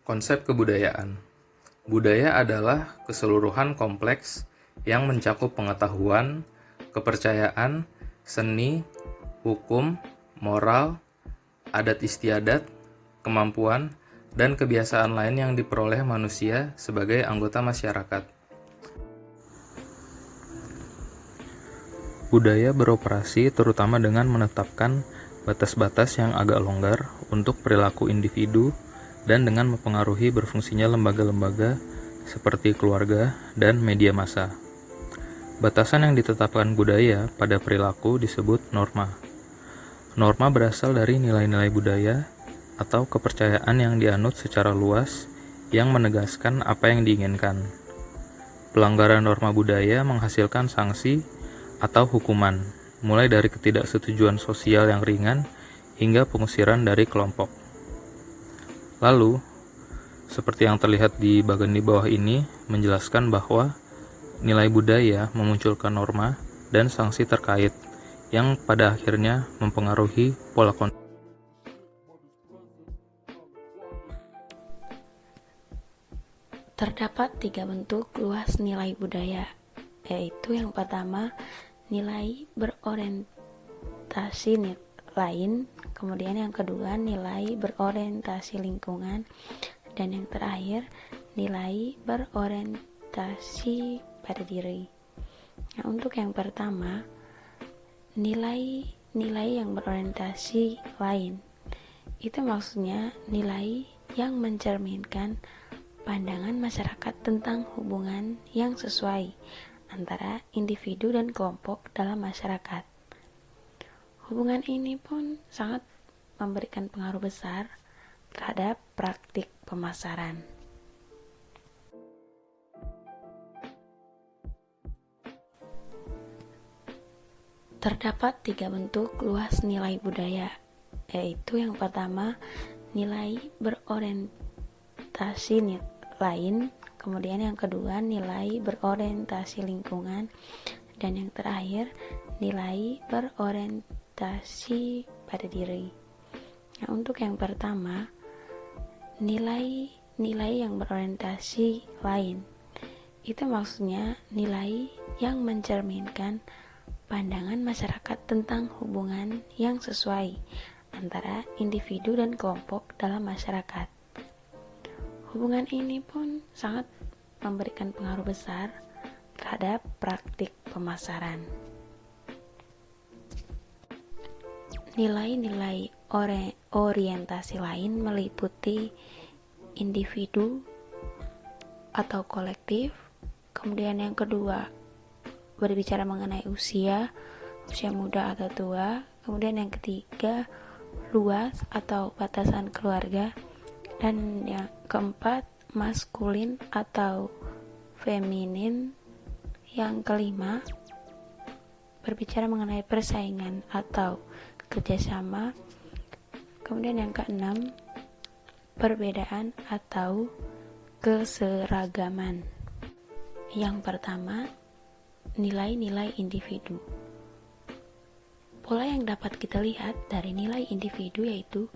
Konsep kebudayaan. Budaya adalah keseluruhan kompleks yang mencakup pengetahuan, kepercayaan, seni, hukum, moral, adat istiadat, kemampuan, dan kebiasaan lain yang diperoleh manusia sebagai anggota masyarakat. Budaya beroperasi terutama dengan menetapkan batas-batas yang agak longgar untuk perilaku individu dan dengan mempengaruhi berfungsinya lembaga-lembaga seperti keluarga dan media massa. Batasan yang ditetapkan budaya pada perilaku disebut norma. Norma berasal dari nilai-nilai budaya atau kepercayaan yang dianut secara luas yang menegaskan apa yang diinginkan. Pelanggaran norma budaya menghasilkan sanksi atau hukuman, mulai dari ketidaksetujuan sosial yang ringan hingga pengusiran dari kelompok. Lalu, seperti yang terlihat di bagian di bawah ini, menjelaskan bahwa nilai budaya memunculkan norma dan sanksi terkait yang pada akhirnya mempengaruhi pola konsumsi. Terdapat 3 bentuk luas nilai budaya, yaitu yang pertama, nilai berorientasi lain, kemudian yang kedua, nilai berorientasi lingkungan, dan yang terakhir, nilai berorientasi pada diri. Nah, untuk yang pertama, nilai yang berorientasi lain, itu maksudnya nilai yang mencerminkan pandangan masyarakat tentang hubungan yang sesuai antara individu dan kelompok dalam masyarakat. Hubungan ini pun sangat memberikan pengaruh besar terhadap praktik pemasaran. Terdapat 3 bentuk luas nilai budaya, yaitu yang pertama, nilai berorientasi lain, kemudian yang kedua, nilai berorientasi lingkungan, dan yang terakhir, nilai berorientasi pada diri. Nah, untuk yang pertama, nilai yang berorientasi lain, itu maksudnya nilai yang mencerminkan pandangan masyarakat tentang hubungan yang sesuai antara individu dan kelompok dalam masyarakat. Hubungan ini pun sangat memberikan pengaruh besar terhadap praktik pemasaran. Nilai-nilai orientasi lain meliputi individu atau kolektif, kemudian yang kedua berbicara mengenai usia muda atau tua, kemudian yang ketiga luas atau batasan keluarga, dan yang keempat maskulin atau feminin, yang kelima berbicara mengenai persaingan atau kerjasama, kemudian yang keenam perbedaan atau keseragaman. Yang pertama, nilai-nilai individu. Pola yang dapat kita lihat dari nilai individu yaitu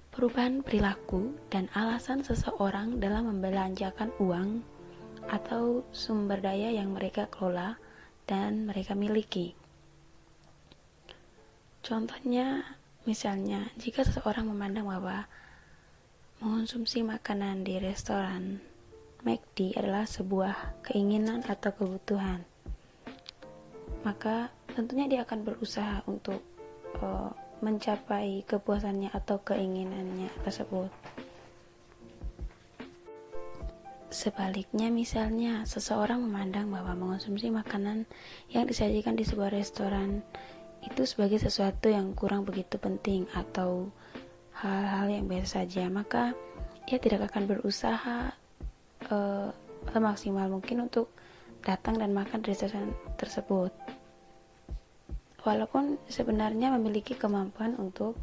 perubahan perilaku dan alasan seseorang dalam membelanjakan uang atau sumber daya yang mereka kelola dan mereka miliki. Contohnya, misalnya, jika seseorang memandang bahwa mengonsumsi makanan di restoran McD adalah sebuah keinginan atau kebutuhan, maka tentunya dia akan berusaha untuk mencapai kepuasannya atau keinginannya tersebut. Sebaliknya, misalnya seseorang memandang bahwa mengonsumsi makanan yang disajikan di sebuah restoran itu sebagai sesuatu yang kurang begitu penting atau hal-hal yang biasa saja, maka ia tidak akan berusaha semaksimal mungkin untuk datang dan makan di restoran tersebut, walaupun sebenarnya memiliki kemampuan untuk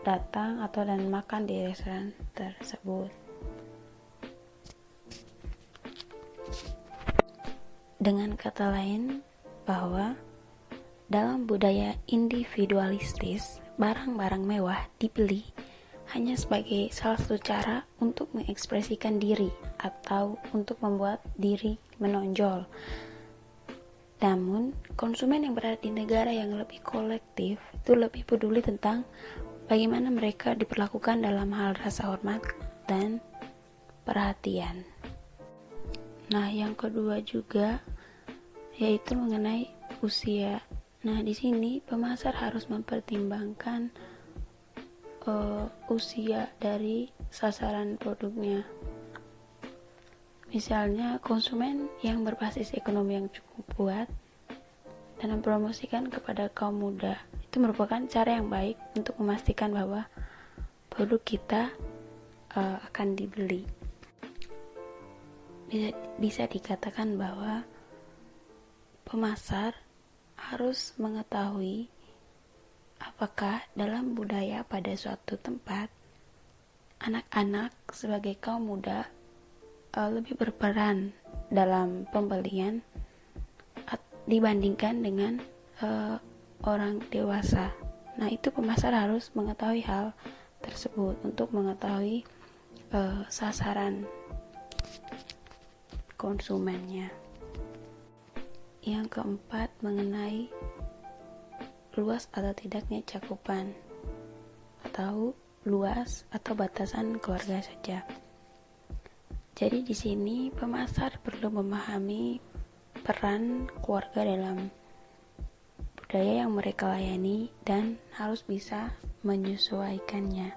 datang atau dan makan di restoran tersebut. Dengan kata lain, bahwa dalam budaya individualistis, barang-barang mewah dibeli hanya sebagai salah satu cara untuk mengekspresikan diri atau untuk membuat diri menonjol. Namun, konsumen yang berada di negara yang lebih kolektif itu lebih peduli tentang bagaimana mereka diperlakukan dalam hal rasa hormat dan perhatian. Nah, yang kedua juga yaitu mengenai usia. Nah, di sini pemasar harus mempertimbangkan usia dari sasaran produknya. Misalnya, konsumen yang berbasis ekonomi yang cukup kuat dan mempromosikan kepada kaum muda itu merupakan cara yang baik untuk memastikan bahwa produk kita akan dibeli. Bisa dikatakan bahwa pemasar harus mengetahui apakah dalam budaya pada suatu tempat anak-anak sebagai kaum muda lebih berperan dalam pembelian dibandingkan dengan orang dewasa. Nah, itu pemasar harus mengetahui hal tersebut untuk mengetahui sasaran konsumennya. Yang keempat, mengenai luas atau tidaknya cakupan atau luas atau batasan keluarga saja. Jadi di sini pemasar perlu memahami peran keluarga dalam budaya yang mereka layani dan harus bisa menyesuaikannya.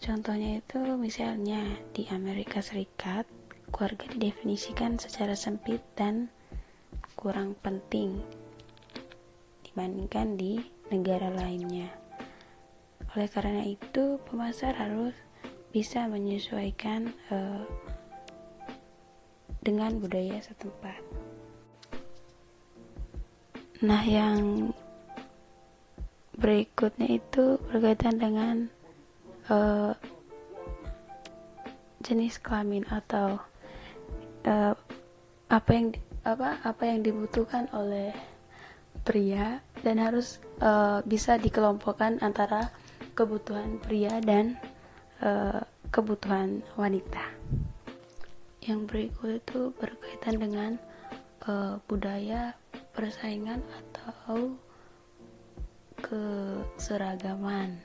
Contohnya itu misalnya di Amerika Serikat, keluarga didefinisikan secara sempit dan kurang penting dibandingkan di negara lainnya. Oleh karena itu, pemasar harus bisa menyesuaikan dengan budaya setempat. Nah, yang berikutnya itu berkaitan dengan jenis kelamin atau apa yang dibutuhkan oleh pria dan harus bisa dikelompokkan antara kebutuhan pria dan kebutuhan wanita. Yang berikut itu berkaitan dengan budaya persaingan atau keseragaman.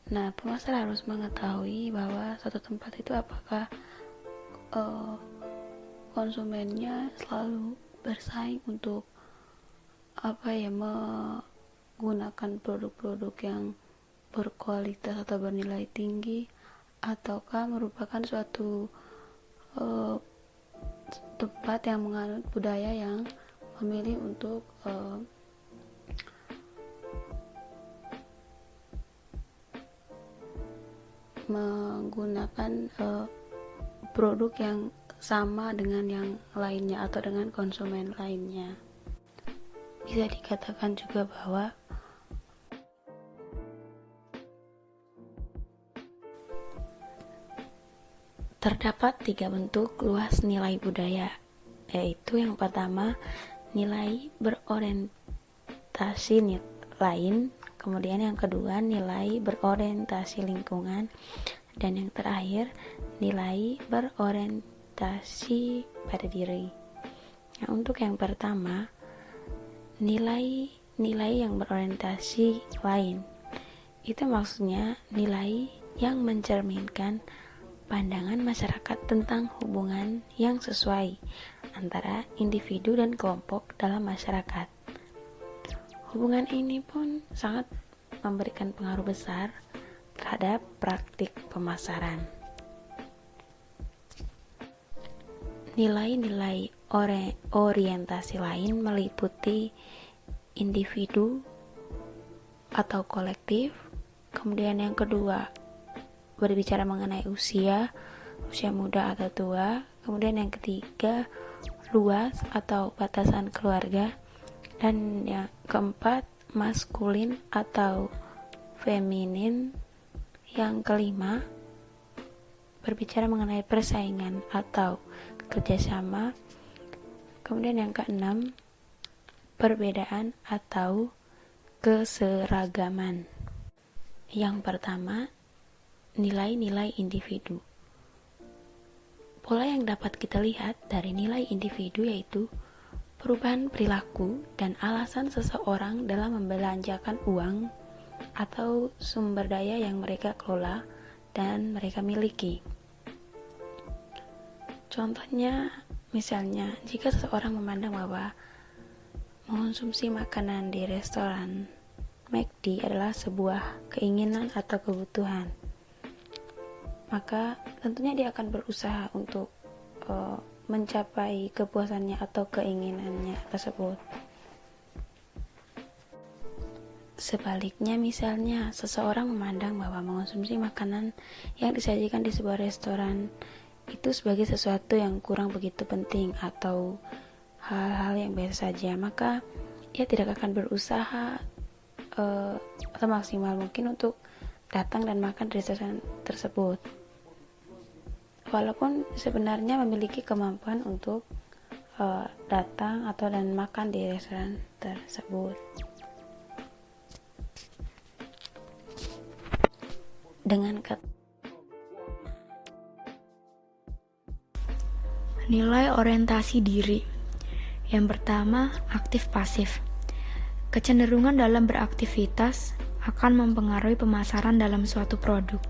Nah, pemasar harus mengetahui bahwa suatu tempat itu apakah konsumennya selalu bersaing untuk menggunakan produk-produk yang berkualitas atau bernilai tinggi, ataukah merupakan suatu tempat yang menganut budaya yang memilih untuk menggunakan produk yang sama dengan yang lainnya atau dengan konsumen lainnya. Bisa dikatakan juga bahwa terdapat 3 bentuk luas nilai budaya, yaitu yang pertama nilai berorientasi lain, kemudian yang kedua nilai berorientasi lingkungan, dan yang terakhir nilai berorientasi pada diri. Nah, untuk yang pertama, nilai yang berorientasi lain, itu maksudnya nilai yang mencerminkan pandangan masyarakat tentang hubungan yang sesuai antara individu dan kelompok dalam masyarakat. Hubungan ini pun sangat memberikan pengaruh besar terhadap praktik pemasaran. Nilai-nilai orientasi lain meliputi individu atau kolektif. Kemudian yang kedua, berbicara mengenai usia muda atau tua. Kemudian yang ketiga, luas atau batasan keluarga. Dan yang keempat, maskulin atau feminin. Yang kelima, berbicara mengenai persaingan atau kerjasama. Kemudian yang keenam, perbedaan atau keseragaman. Yang pertama, nilai-nilai individu. Pola yang dapat kita lihat dari nilai individu yaitu perubahan perilaku dan alasan seseorang dalam membelanjakan uang atau sumber daya yang mereka kelola dan mereka miliki. Contohnya, misalnya, jika seseorang memandang bahwa mengonsumsi makanan di restoran McD adalah sebuah keinginan atau kebutuhan, maka tentunya dia akan berusaha untuk mencapai kepuasannya atau keinginannya tersebut. Sebaliknya, misalnya seseorang memandang bahwa mengonsumsi makanan yang disajikan di sebuah restoran itu sebagai sesuatu yang kurang begitu penting atau hal-hal yang biasa saja, maka ia tidak akan berusaha semaksimal mungkin untuk datang dan makan di restoran tersebut, walaupun sebenarnya memiliki kemampuan untuk datang atau dan makan di restoran tersebut. Dengan nilai orientasi diri. Yang pertama, aktif pasif. Kecenderungan dalam beraktivitas akan mempengaruhi pemasaran dalam suatu produk.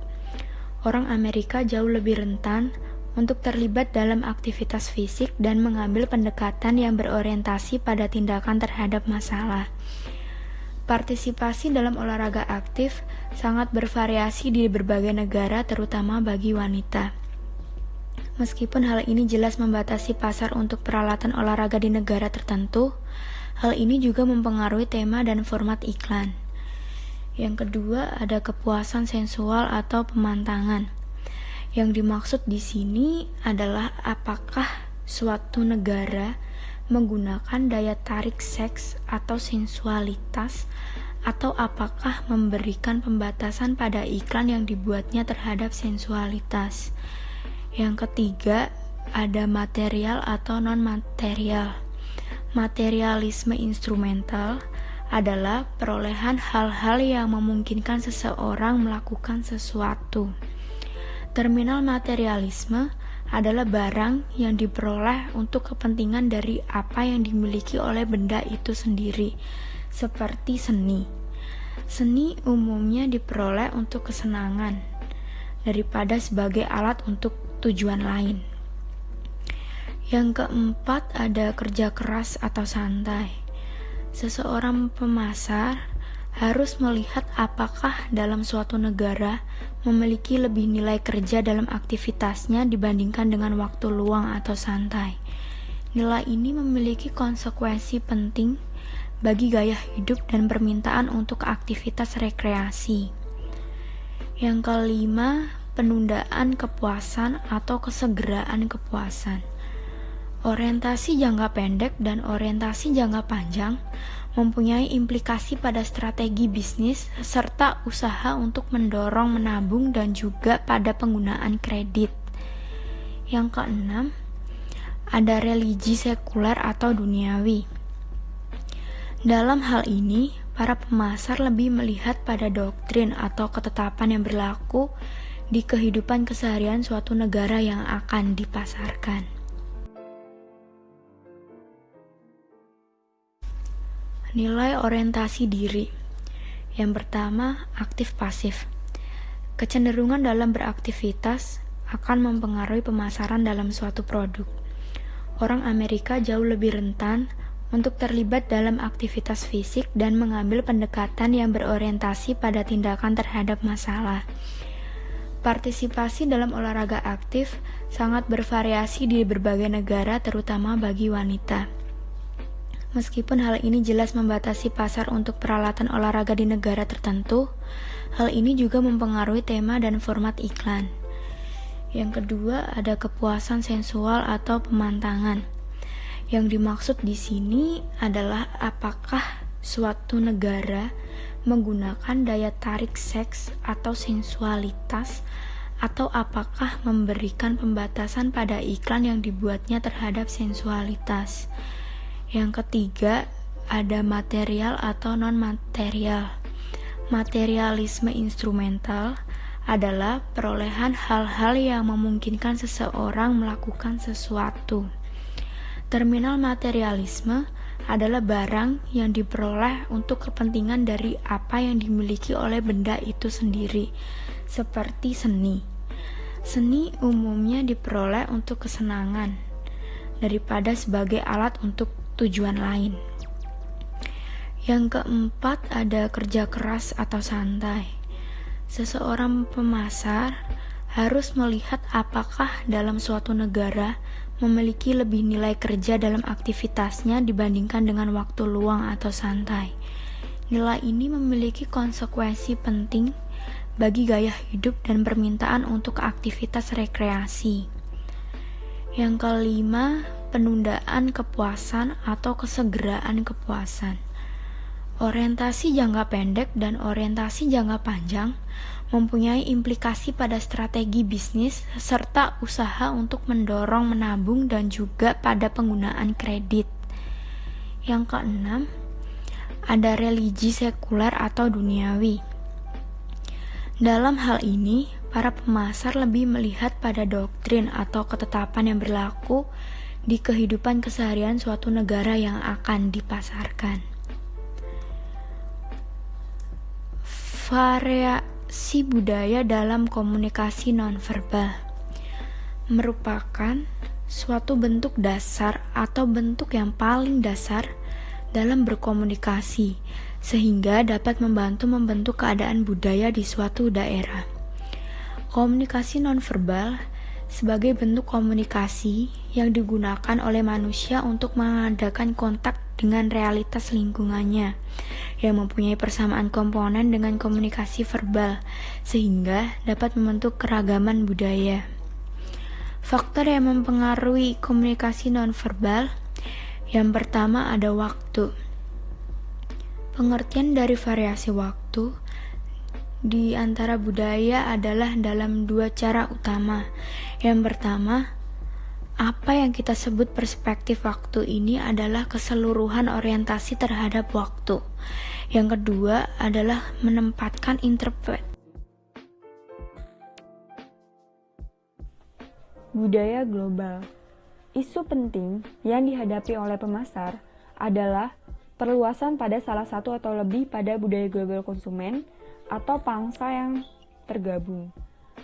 Orang Amerika jauh lebih rentan untuk terlibat dalam aktivitas fisik dan mengambil pendekatan yang berorientasi pada tindakan terhadap masalah. Partisipasi dalam olahraga aktif sangat bervariasi di berbagai negara, terutama bagi wanita. Meskipun hal ini jelas membatasi pasar untuk peralatan olahraga di negara tertentu, hal ini juga mempengaruhi tema dan format iklan. Yang kedua, ada kepuasan sensual atau pemantangan. Yang dimaksud di sini adalah apakah suatu negara menggunakan daya tarik seks atau sensualitas, atau apakah memberikan pembatasan pada iklan yang dibuatnya terhadap sensualitas. Yang ketiga, ada material atau non-material. Materialisme instrumental adalah perolehan hal-hal yang memungkinkan seseorang melakukan sesuatu. Terminal materialisme adalah barang yang diperoleh untuk kepentingan dari apa yang dimiliki oleh benda itu sendiri, seperti seni. Seni umumnya diperoleh untuk kesenangan daripada sebagai alat untuk tujuan lain. Yang keempat, ada kerja keras atau santai. Seseorang pemasar harus melihat apakah dalam suatu negara memiliki lebih nilai kerja dalam aktivitasnya dibandingkan dengan waktu luang atau santai. Nilai ini memiliki konsekuensi penting bagi gaya hidup dan permintaan untuk aktivitas rekreasi. Yang kelima, penundaan kepuasan atau kesegeraan kepuasan. Orientasi jangka pendek dan orientasi jangka panjang mempunyai implikasi pada strategi bisnis serta usaha untuk mendorong menabung dan juga pada penggunaan kredit. Yang keenam, ada religi sekuler atau duniawi. Dalam hal ini, para pemasar lebih melihat pada doktrin atau ketetapan yang berlaku di kehidupan keseharian suatu negara yang akan dipasarkan. Nilai orientasi diri. Yang pertama, aktif pasif. Kecenderungan dalam beraktivitas akan mempengaruhi pemasaran dalam suatu produk. Orang Amerika jauh lebih rentan untuk terlibat dalam aktivitas fisik dan mengambil pendekatan yang berorientasi pada tindakan terhadap masalah. Partisipasi dalam olahraga aktif sangat bervariasi di berbagai negara, terutama bagi wanita. Meskipun hal ini jelas membatasi pasar untuk peralatan olahraga di negara tertentu, hal ini juga mempengaruhi tema dan format iklan. Yang kedua, ada kepuasan sensual atau pemantangan. Yang dimaksud di sini adalah apakah suatu negara menggunakan daya tarik seks atau sensualitas, atau apakah memberikan pembatasan pada iklan yang dibuatnya terhadap sensualitas. Yang ketiga, ada material atau non-material. Materialisme instrumental adalah perolehan hal-hal yang memungkinkan seseorang melakukan sesuatu. Terminal materialisme adalah barang yang diperoleh untuk kepentingan dari apa yang dimiliki oleh benda itu sendiri, seperti seni. Seni umumnya diperoleh untuk kesenangan daripada sebagai alat untuk tujuan lain. Yang keempat ada kerja keras atau santai. Seseorang pemasar harus melihat apakah dalam suatu negara memiliki lebih nilai kerja dalam aktivitasnya dibandingkan dengan waktu luang atau santai. Nilai ini memiliki konsekuensi penting bagi gaya hidup dan permintaan untuk aktivitas rekreasi. Yang kelima, penundaan kepuasan atau kesegeraan kepuasan. Orientasi jangka pendek dan orientasi jangka panjang mempunyai implikasi pada strategi bisnis serta usaha untuk mendorong menabung dan juga pada penggunaan kredit. Yang keenam, ada religi sekuler atau duniawi. Dalam hal ini, para pemasar lebih melihat pada doktrin atau ketetapan yang berlaku di kehidupan keseharian suatu negara yang akan dipasarkan. Variasi budaya dalam komunikasi nonverbal merupakan suatu bentuk dasar atau bentuk yang paling dasar dalam berkomunikasi, sehingga dapat membantu membentuk keadaan budaya di suatu daerah. Komunikasi nonverbal sebagai bentuk komunikasi yang digunakan oleh manusia untuk mengadakan kontak dengan realitas lingkungannya, yang mempunyai persamaan komponen dengan komunikasi verbal, sehingga dapat membentuk keragaman budaya. Faktor yang mempengaruhi komunikasi nonverbal, yang pertama ada waktu. Pengertian dari variasi waktu di antara budaya adalah dalam dua cara utama. Yang pertama, apa yang kita sebut perspektif waktu ini adalah keseluruhan orientasi terhadap waktu. Yang kedua adalah menempatkan budaya global. Isu penting yang dihadapi oleh pemasar adalah perluasan pada salah satu atau lebih pada budaya global konsumen atau pangsa yang tergabung.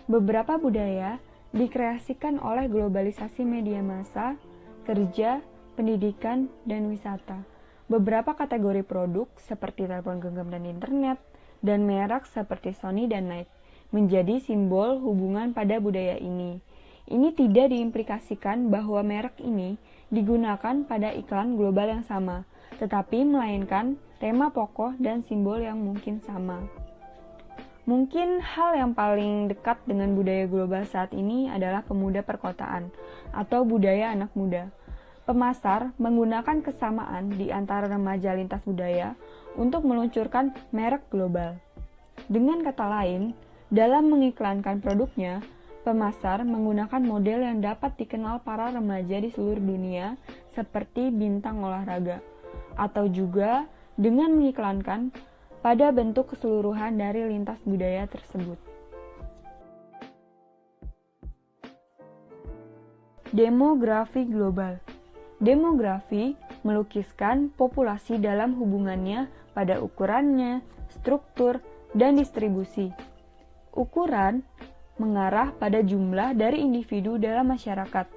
Beberapa budaya dikreasikan oleh globalisasi media massa, kerja, pendidikan, dan wisata. Beberapa kategori produk seperti telepon genggam dan internet, dan merek seperti Sony dan Nike menjadi simbol hubungan pada budaya ini. Ini tidak diimplikasikan bahwa merek ini digunakan pada iklan global yang sama, tetapi melainkan tema pokok dan simbol yang mungkin sama. Mungkin hal yang paling dekat dengan budaya global saat ini adalah pemuda perkotaan atau budaya anak muda. Pemasar menggunakan kesamaan di antara remaja lintas budaya untuk meluncurkan merek global. Dengan kata lain, dalam mengiklankan produknya, pemasar menggunakan model yang dapat dikenal para remaja di seluruh dunia seperti bintang olahraga, atau juga dengan mengiklankan pada bentuk keseluruhan dari lintas budaya tersebut. Demografi global. Demografi melukiskan populasi dalam hubungannya pada ukurannya, struktur, dan distribusi. Ukuran mengarah pada jumlah dari individu dalam masyarakat,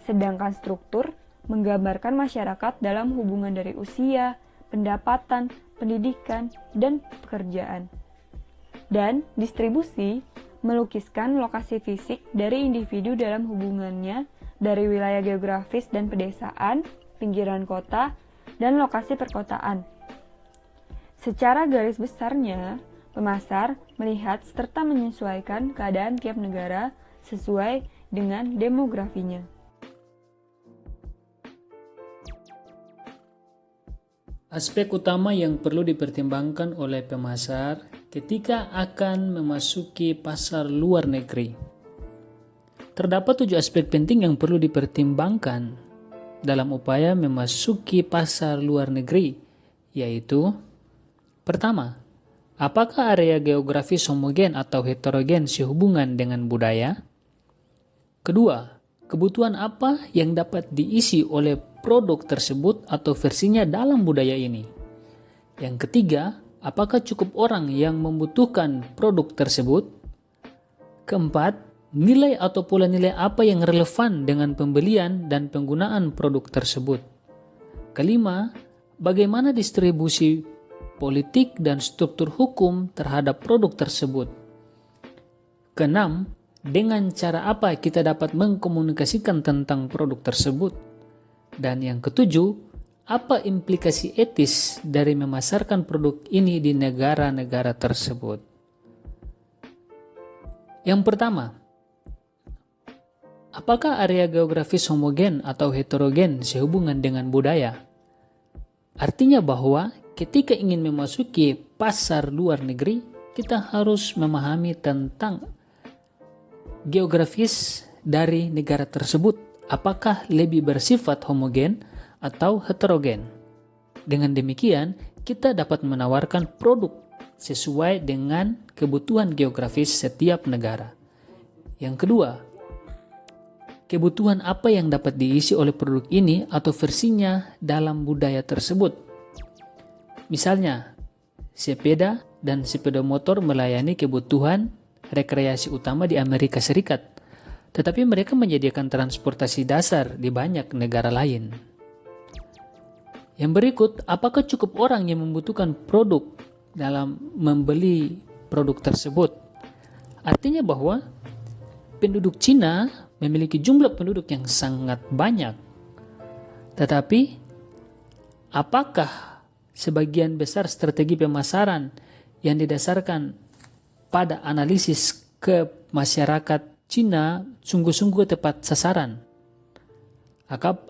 sedangkan struktur menggambarkan masyarakat dalam hubungan dari usia, pendapatan, pendidikan, dan pekerjaan. Dan distribusi melukiskan lokasi fisik dari individu dalam hubungannya dari wilayah geografis dan pedesaan, pinggiran kota, dan lokasi perkotaan. Secara garis besarnya, pemasar melihat serta menyesuaikan keadaan tiap negara sesuai dengan demografinya. Aspek utama yang perlu dipertimbangkan oleh pemasar ketika akan memasuki pasar luar negeri. Terdapat 7 aspek penting yang perlu dipertimbangkan dalam upaya memasuki pasar luar negeri, yaitu: pertama, apakah area geografis homogen atau heterogen sehubungan dengan budaya? Kedua, kebutuhan apa yang dapat diisi oleh produk tersebut atau versinya dalam budaya ini? Yang ketiga, apakah cukup orang yang membutuhkan produk tersebut? Keempat, nilai atau pola nilai apa yang relevan dengan pembelian dan penggunaan produk tersebut? Kelima, bagaimana distribusi politik dan struktur hukum terhadap produk tersebut? Keenam, dengan cara apa kita dapat mengkomunikasikan tentang produk tersebut? Dan yang ketujuh, apa implikasi etis dari memasarkan produk ini di negara-negara tersebut? Yang pertama, apakah area geografis homogen atau heterogen sehubungan dengan budaya? Artinya bahwa ketika ingin memasuki pasar luar negeri, kita harus memahami tentang geografis dari negara tersebut. Apakah lebih bersifat homogen atau heterogen? Dengan demikian, kita dapat menawarkan produk sesuai dengan kebutuhan geografis setiap negara. Yang kedua, kebutuhan apa yang dapat diisi oleh produk ini atau versinya dalam budaya tersebut. Misalnya, sepeda dan sepeda motor melayani kebutuhan rekreasi utama di Amerika Serikat, tetapi mereka menyediakan transportasi dasar di banyak negara lain. Yang berikut, apakah cukup orang yang membutuhkan produk dalam membeli produk tersebut? Artinya bahwa penduduk Cina memiliki jumlah penduduk yang sangat banyak. Tetapi, apakah sebagian besar strategi pemasaran yang didasarkan pada analisis ke masyarakat Cina sungguh-sungguh tepat sasaran?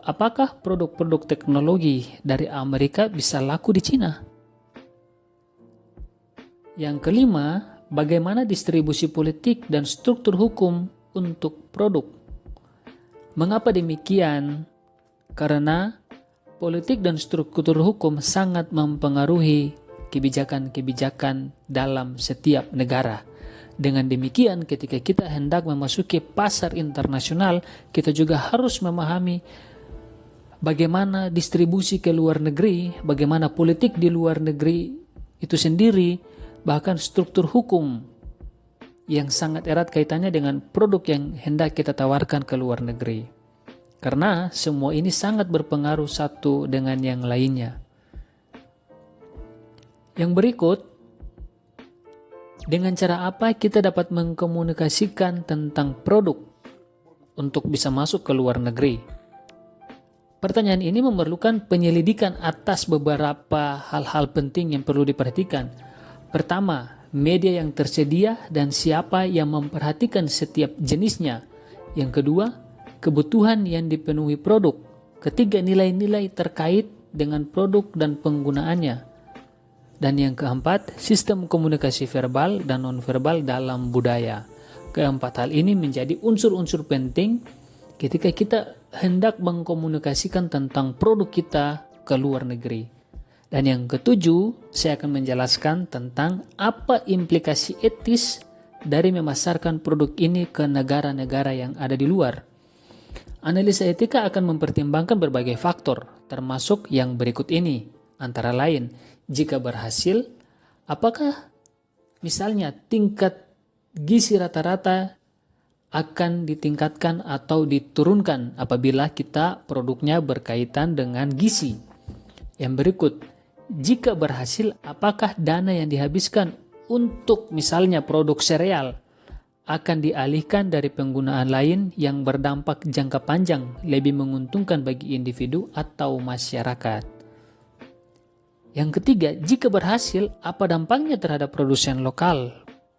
Apakah produk-produk teknologi dari Amerika bisa laku di Cina? Yang kelima, bagaimana distribusi politik dan struktur hukum untuk produk? Mengapa demikian? Karena politik dan struktur hukum sangat mempengaruhi kebijakan-kebijakan dalam setiap negara. Dengan demikian, ketika kita hendak memasuki pasar internasional, kita juga harus memahami bagaimana distribusi ke luar negeri, bagaimana politik di luar negeri itu sendiri, bahkan struktur hukum yang sangat erat kaitannya dengan produk yang hendak kita tawarkan ke luar negeri. Karena semua ini sangat berpengaruh satu dengan yang lainnya. Yang berikut, dengan cara apa kita dapat mengkomunikasikan tentang produk untuk bisa masuk ke luar negeri? Pertanyaan ini memerlukan penyelidikan atas beberapa hal-hal penting yang perlu diperhatikan. Pertama, media yang tersedia dan siapa yang memperhatikan setiap jenisnya. Yang kedua, kebutuhan yang dipenuhi produk. Ketiga, nilai-nilai terkait dengan produk dan penggunaannya. Dan yang keempat, sistem komunikasi verbal dan nonverbal dalam budaya. Keempat hal ini menjadi unsur-unsur penting ketika kita hendak mengkomunikasikan tentang produk kita ke luar negeri. Dan yang ketujuh, saya akan menjelaskan tentang apa implikasi etis dari memasarkan produk ini ke negara-negara yang ada di luar. Analisa etika akan mempertimbangkan berbagai faktor, termasuk yang berikut ini. Antara lain, jika berhasil, apakah misalnya tingkat gizi rata-rata akan ditingkatkan atau diturunkan apabila kita produknya berkaitan dengan gizi? Yang berikut, jika berhasil, apakah dana yang dihabiskan untuk misalnya produk sereal akan dialihkan dari penggunaan lain yang berdampak jangka panjang lebih menguntungkan bagi individu atau masyarakat? Yang ketiga, jika berhasil, apa dampaknya terhadap produsen lokal,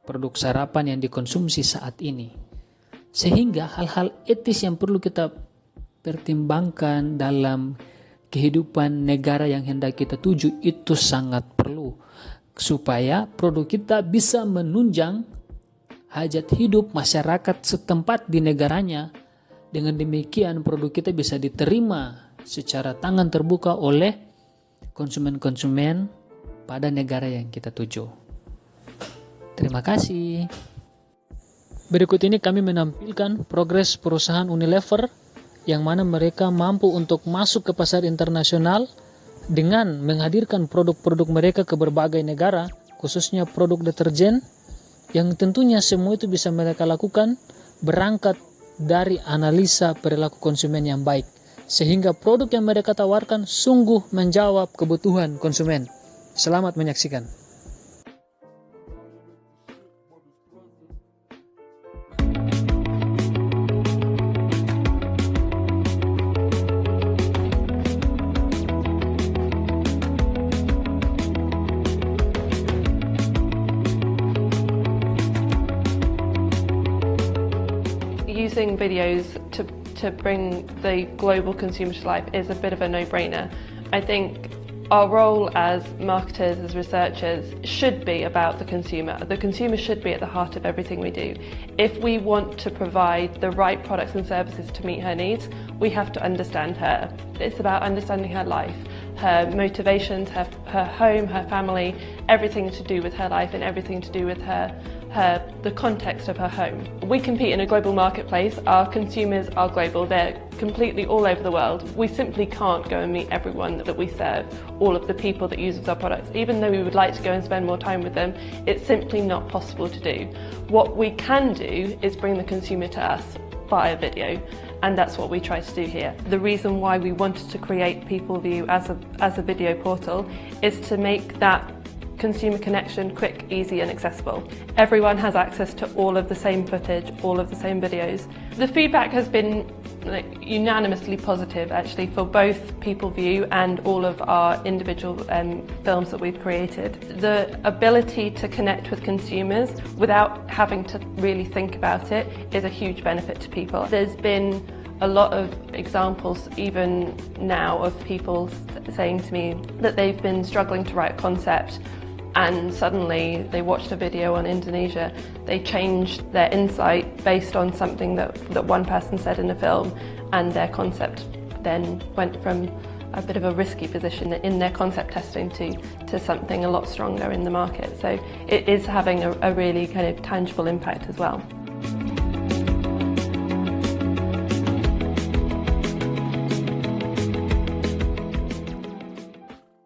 produk sarapan yang dikonsumsi saat ini? Sehingga hal-hal etis yang perlu kita pertimbangkan dalam kehidupan negara yang hendak kita tuju itu sangat perlu. Supaya produk kita bisa menunjang hajat hidup masyarakat setempat di negaranya. Dengan demikian produk kita bisa diterima secara tangan terbuka oleh konsumen-konsumen pada negara yang kita tuju. Terima kasih. Berikut ini kami menampilkan progres perusahaan Unilever yang mana mereka mampu untuk masuk ke pasar internasional dengan menghadirkan produk-produk mereka ke berbagai negara, khususnya produk deterjen, yang tentunya semua itu bisa mereka lakukan berangkat dari analisa perilaku konsumen yang baik, sehingga produk yang mereka tawarkan sungguh menjawab kebutuhan konsumen. Selamat menyaksikan. Using videos to bring the global consumer to life is a bit of a no-brainer. I think our role as marketers, as researchers, should be about the consumer. The consumer should be at the heart of everything we do. If we want to provide the right products and services to meet her needs, we have to understand her. It's about understanding her life, her motivations, her home, her family, everything to do with her life and everything to do with the context of her home. We compete in a global marketplace. Our consumers are global. They're completely all over the world. We simply can't go and meet everyone that we serve, all of the people that use our products. Even though we would like to go and spend more time with them, it's simply not possible to do. What we can do is bring the consumer to us via video, and that's what we try to do here. The reason why we wanted to create PeopleView as a video portal is to make that consumer connection quick, easy and accessible. Everyone has access to all of the same footage, all of the same videos. The feedback has been unanimously positive actually for both PeopleView and all of our individual films that we've created. The ability to connect with consumers without having to really think about it is a huge benefit to people. There's been a lot of examples even now of people saying to me that they've been struggling to write a concept and suddenly they watched a video on Indonesia. They changed their insight based on something that one person said in a film, and their concept then went from a bit of a risky position in their concept testing to something a lot stronger in the market. So it is having a really kind of tangible impact as well.